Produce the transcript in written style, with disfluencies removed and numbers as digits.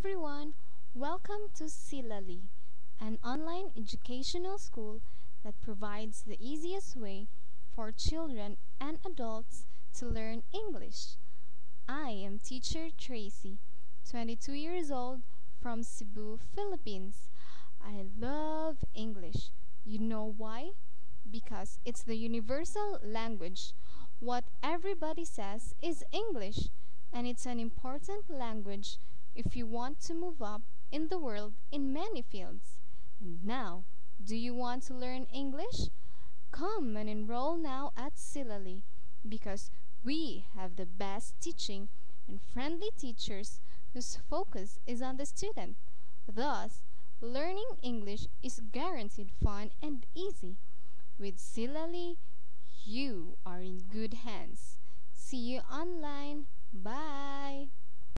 everyone, welcome to Silali, an online educational school that provides the easiest way for children and adults to learn English. I am teacher Tracy, 22 years old from Cebu, Philippines. I love English. You know why? Because it's the universal language. What everybody says is English, and it's an important language if you want to move up in the world in many fields. And now, do you want to learn English? Come and enroll now at Silali because we have the best teaching and friendly teachers whose focus is on the student. Thus, learning English is guaranteed fun and easy. With Silali, you are in good hands. See you online. Bye.